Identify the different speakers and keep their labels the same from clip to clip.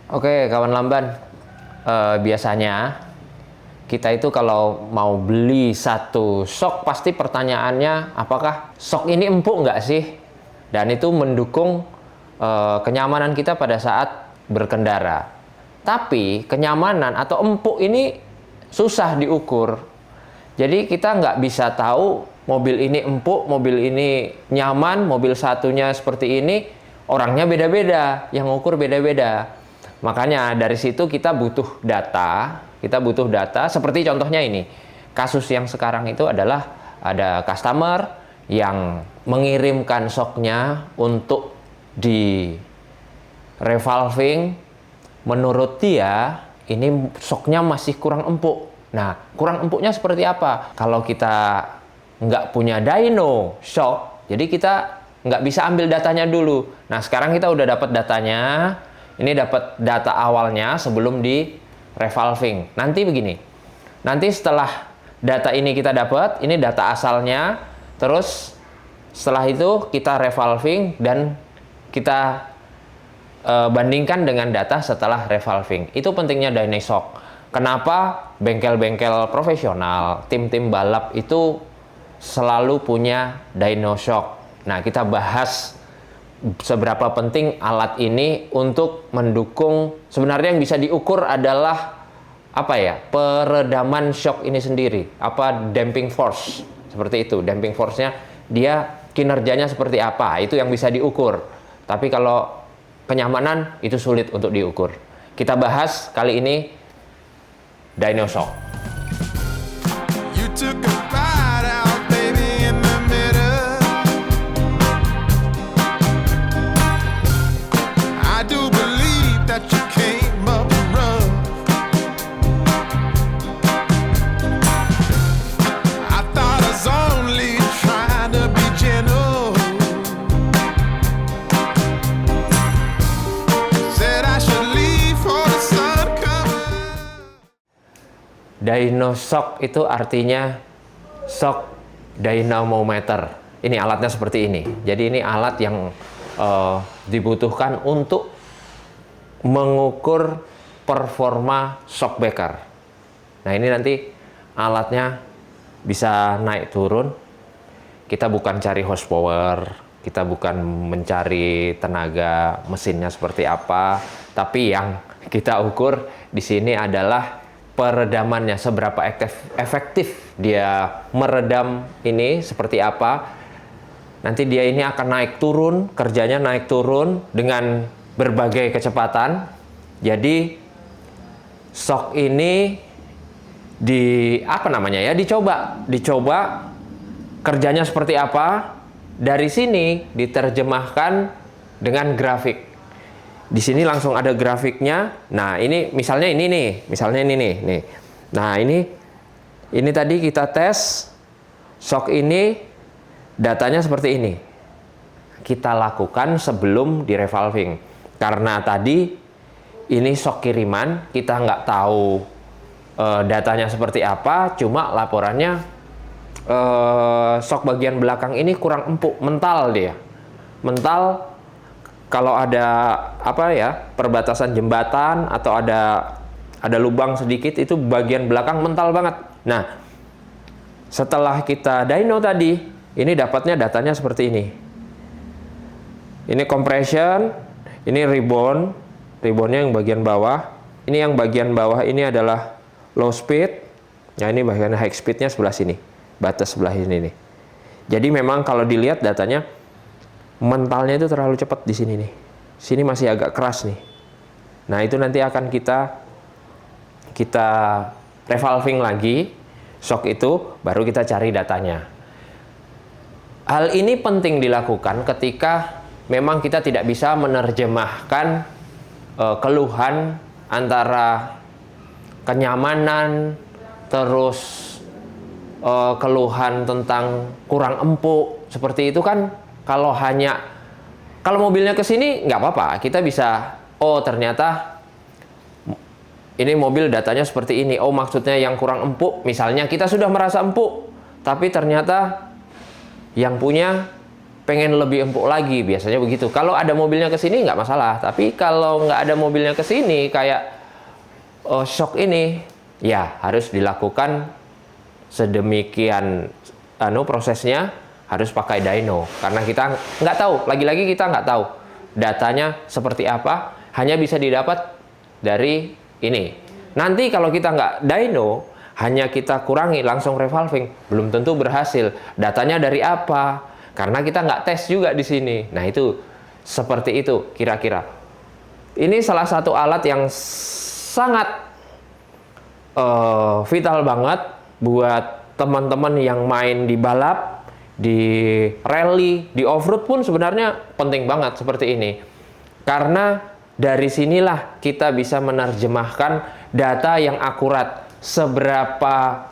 Speaker 1: Oke, kawan lamban. Biasanya kita itu kalau mau beli satu sok pasti pertanyaannya apakah sok ini empuk nggak sih? Dan itu mendukung kenyamanan kita pada saat berkendara. Tapi kenyamanan atau empuk ini susah diukur. Jadi kita nggak bisa tahu mobil ini empuk, mobil ini nyaman, mobil satunya seperti ini, orangnya beda-beda, yang ngukur beda-beda. Makanya dari situ kita butuh data, seperti contohnya ini. Kasus yang sekarang itu adalah ada customer yang mengirimkan shocknya untuk di revolving. Menurut dia ini shocknya masih kurang empuk. Nah, kurang empuknya seperti apa? Kalau kita nggak punya dyno shock, jadi kita nggak bisa ambil datanya dulu. Nah, sekarang kita udah dapat datanya. Ini dapat data awalnya sebelum di revolving. Nanti begini. Nanti setelah data ini kita dapat, ini data asalnya. Terus setelah itu kita revolving dan kita bandingkan dengan data setelah revolving. Itu pentingnya Dynoshock. Kenapa bengkel-bengkel profesional, tim-tim balap itu selalu punya Dynoshock. Nah, kita bahas seberapa penting alat ini untuk mendukung. Sebenarnya yang bisa diukur adalah apa ya, peredaman shock ini sendiri, apa damping force, seperti itu. Damping force-nya dia kinerjanya seperti apa, itu yang bisa diukur. Tapi kalau kenyamanan itu sulit untuk diukur. Kita bahas kali ini Dynoshock. Dynoshock itu artinya shock dynamometer. Ini alatnya seperti ini. Jadi ini alat yang dibutuhkan untuk mengukur performa shock breaker. Nah, ini nanti alatnya bisa naik turun. Kita bukan cari horsepower, kita bukan mencari tenaga mesinnya seperti apa, tapi yang kita ukur di sini adalah peredamannya, seberapa efektif dia meredam ini seperti apa. Nanti dia ini akan naik turun, kerjanya naik turun dengan berbagai kecepatan. Jadi shock ini dicoba kerjanya seperti apa. Dari sini diterjemahkan dengan grafik. Di sini langsung ada grafiknya. Nah, ini misalnya ini nih, nih. Nah, ini tadi kita tes shock ini, datanya seperti ini. Kita lakukan sebelum di revolving. Karena tadi ini shock kiriman, kita nggak tahu datanya seperti apa, cuma laporannya shock bagian belakang ini kurang empuk, mental dia. Mental. Kalau ada perbatasan jembatan atau ada lubang sedikit, itu bagian belakang mental banget. Nah, setelah kita dyno tadi, ini dapatnya datanya seperti ini. Ini compression, ini ribbonnya yang bagian bawah. Ini yang bagian bawah ini adalah low speed. Nah, ini bagian high speednya sebelah sini, batas sebelah ini nih. Jadi memang kalau dilihat datanya, mentalnya itu terlalu cepat di sini nih. Sini masih agak keras nih. Nah, itu nanti akan kita revolving lagi shock itu, baru kita cari datanya. Hal ini penting dilakukan ketika memang kita tidak bisa menerjemahkan keluhan antara kenyamanan terus keluhan tentang kurang empuk seperti itu kan. Kalau mobilnya ke sini nggak apa-apa, kita bisa, oh ternyata ini mobil datanya seperti ini, oh maksudnya yang kurang empuk, misalnya kita sudah merasa empuk, tapi ternyata yang punya pengen lebih empuk lagi, biasanya begitu. Kalau ada mobilnya ke sini nggak masalah, tapi kalau nggak ada mobilnya ke sini kayak shock ini, ya harus dilakukan sedemikian prosesnya, harus pakai dyno karena kita nggak tahu, lagi-lagi kita nggak tahu datanya seperti apa, hanya bisa didapat dari ini. Nanti kalau kita nggak dyno, hanya kita kurangi langsung revolving, belum tentu berhasil. Datanya dari apa? Karena kita nggak tes juga di sini. Nah itu seperti itu kira-kira. Ini salah satu alat yang sangat vital banget buat teman-teman yang main di balap, di rally, di off-road pun sebenarnya penting banget seperti ini. Karena dari sinilah kita bisa menerjemahkan data yang akurat. Seberapa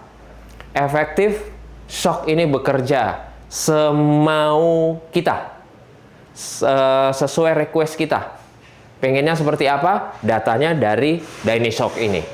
Speaker 1: efektif shock ini bekerja semau kita, sesuai request kita. Pengennya seperti apa? Datanya dari DynaShock ini.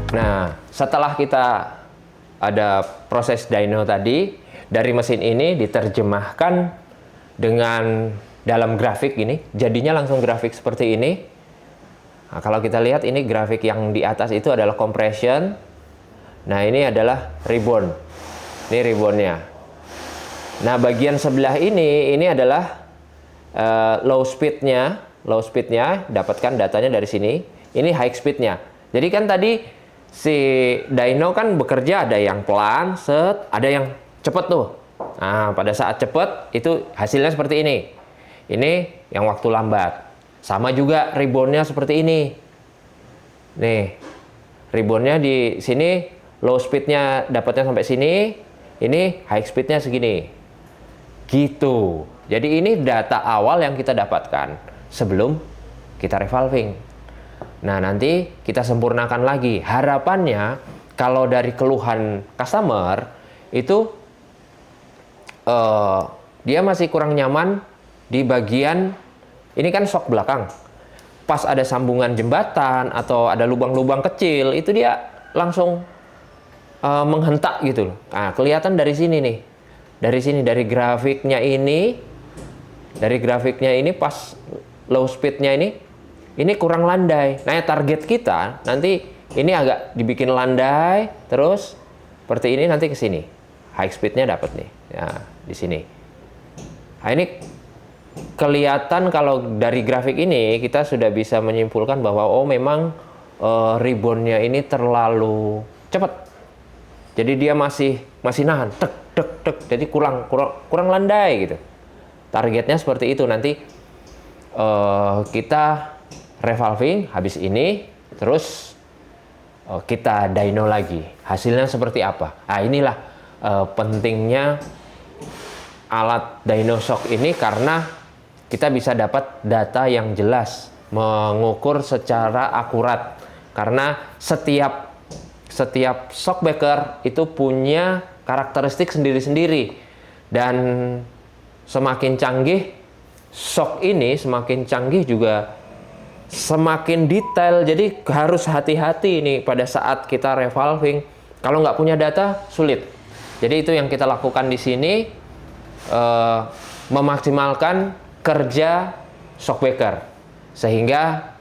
Speaker 1: Nah, setelah kita ada proses dyno tadi, dari mesin ini diterjemahkan dengan dalam grafik ini, jadinya langsung grafik seperti ini. Nah, kalau kita lihat ini grafik yang di atas itu adalah compression. Nah, ini adalah ribbon. Ini ribbonnya. Nah, bagian sebelah ini adalah low speednya. Low speednya, dapatkan datanya dari sini. Ini high speednya. Jadi kan tadi si dyno kan bekerja, ada yang pelan, ada yang cepet tuh. Nah, pada saat cepet itu hasilnya seperti ini. Ini yang waktu lambat. Sama juga ribbonnya seperti ini. Nih, ribbonnya di sini low speednya dapatnya sampai sini. Ini high speednya segini. Gitu. Jadi ini data awal yang kita dapatkan sebelum kita revolving. Nah, nanti kita sempurnakan lagi. Harapannya, kalau dari keluhan customer, itu dia masih kurang nyaman di bagian, ini kan shock belakang. Pas ada sambungan jembatan, atau ada lubang-lubang kecil, itu dia langsung menghentak gitu loh. Nah, kelihatan dari sini nih. Dari sini, dari grafiknya ini, pas low speednya ini kurang landai. Nah, target kita nanti ini agak dibikin landai, terus seperti ini nanti ke sini. High speednya dapat nih. Nah, di sini. Nah, ini kelihatan kalau dari grafik ini kita sudah bisa menyimpulkan bahwa memang ribbonnya ini terlalu cepat. Jadi dia masih nahan, tek. Jadi kurang landai gitu. Targetnya seperti itu. Nanti kita revolving habis ini, terus kita dyno lagi. Hasilnya seperti apa? Nah, inilah pentingnya alat DynaShock ini, karena kita bisa dapat data yang jelas, mengukur secara akurat. Karena setiap shockbreaker itu punya karakteristik sendiri-sendiri, dan semakin canggih shock ini, semakin canggih juga semakin detail. Jadi harus hati-hati nih pada saat kita revolving. Kalau nggak punya data, sulit. Jadi itu yang kita lakukan di sini, memaksimalkan kerja shockbreaker, sehingga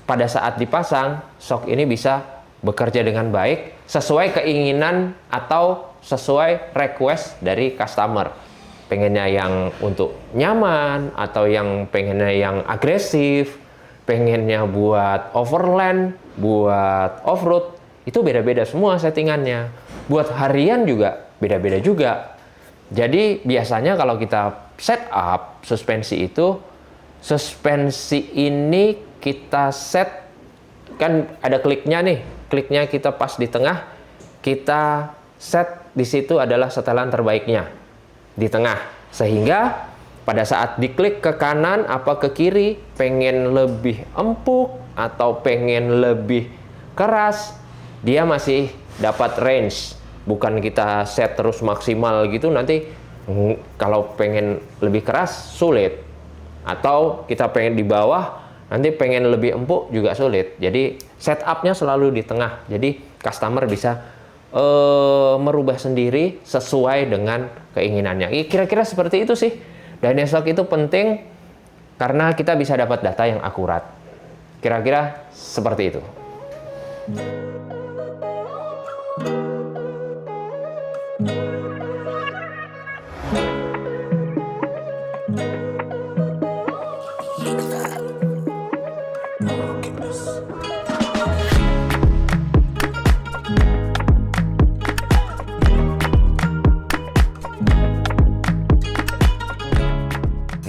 Speaker 1: pada saat dipasang, shock ini bisa bekerja dengan baik sesuai keinginan atau sesuai request dari customer. Pengennya yang untuk nyaman, atau yang pengennya yang agresif, pengennya buat overland, buat off-road, itu beda-beda semua settingannya. Buat harian juga beda-beda juga. Jadi biasanya kalau kita set up suspensi itu, suspensi ini kita set, kan ada kliknya nih, kliknya kita pas di tengah, kita set di situ adalah setelan terbaiknya di tengah, sehingga pada saat diklik ke kanan apa ke kiri, pengen lebih empuk, atau pengen lebih keras, dia masih dapat range. Bukan kita set terus maksimal gitu, nanti kalau pengen lebih keras sulit. Atau kita pengen di bawah, nanti pengen lebih empuk juga sulit. Jadi setupnya selalu di tengah. Jadi customer bisa merubah sendiri sesuai dengan keinginannya. Kira-kira seperti itu sih. Dynastock itu penting karena kita bisa dapat data yang akurat. Kira-kira seperti itu.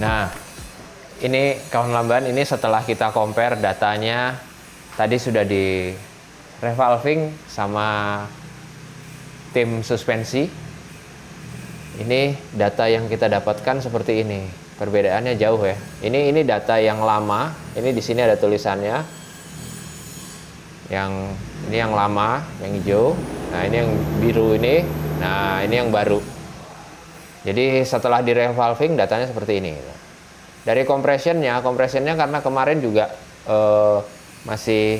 Speaker 1: Nah, ini kawan lamban, ini setelah kita compare datanya, tadi sudah di revolving sama tim suspensi. Ini data yang kita dapatkan seperti ini. Perbedaannya jauh ya. Ini data yang lama. Ini di sini ada tulisannya. Ini yang lama, yang hijau. Nah, ini yang biru ini. Nah, ini yang baru. Jadi setelah di revolving datanya seperti ini. Dari compressionnya karena kemarin juga masih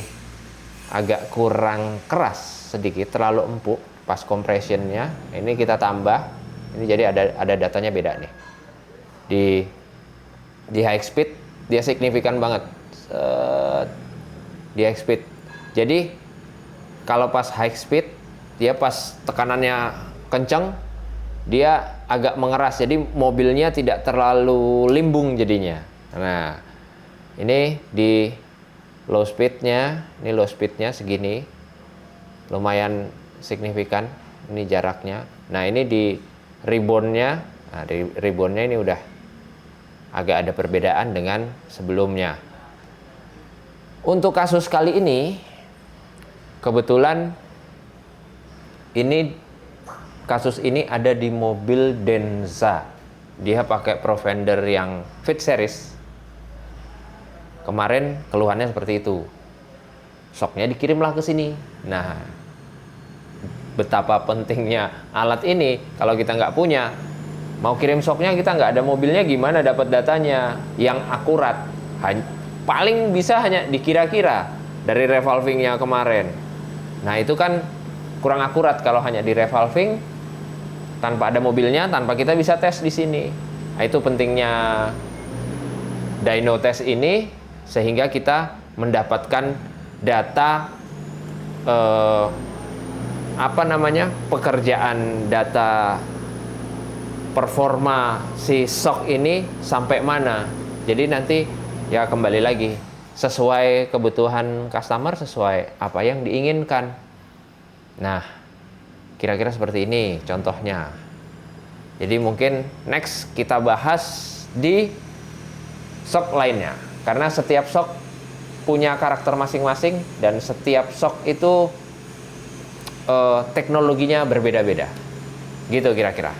Speaker 1: agak kurang keras sedikit, terlalu empuk pas compressionnya. Ini kita tambah. Ini jadi ada datanya beda nih. Di high speed dia signifikan banget. Di high speed. Jadi kalau pas high speed dia pas tekanannya kencang, dia agak mengeras, jadi mobilnya tidak terlalu limbung jadinya. Nah, ini di low speednya, ini low speednya segini, lumayan signifikan, ini jaraknya. Nah, ini di reboundnya, nah di reboundnya ini udah agak ada perbedaan dengan sebelumnya. Untuk kasus kali ini, kebetulan kasus ini ada di mobil Denza. Dia pakai Provender yang Fit Series. Kemarin keluhannya seperti itu. Shocknya dikirimlah ke sini. Nah, betapa pentingnya alat ini. Kalau kita nggak punya, mau kirim shocknya kita nggak ada mobilnya, gimana dapat datanya yang akurat? Paling bisa hanya dikira-kira dari revolvingnya kemarin. Nah, itu kan kurang akurat kalau hanya di revolving tanpa ada mobilnya, tanpa kita bisa tes di sini. Nah, itu pentingnya dyno test ini, sehingga kita mendapatkan data pekerjaan data performa si shock ini sampai mana. Jadi nanti ya kembali lagi sesuai kebutuhan customer, sesuai apa yang diinginkan. Nah, kira-kira seperti ini contohnya. Jadi mungkin next kita bahas di shock lainnya. Karena setiap shock punya karakter masing-masing dan setiap shock itu teknologinya berbeda-beda. Gitu kira-kira.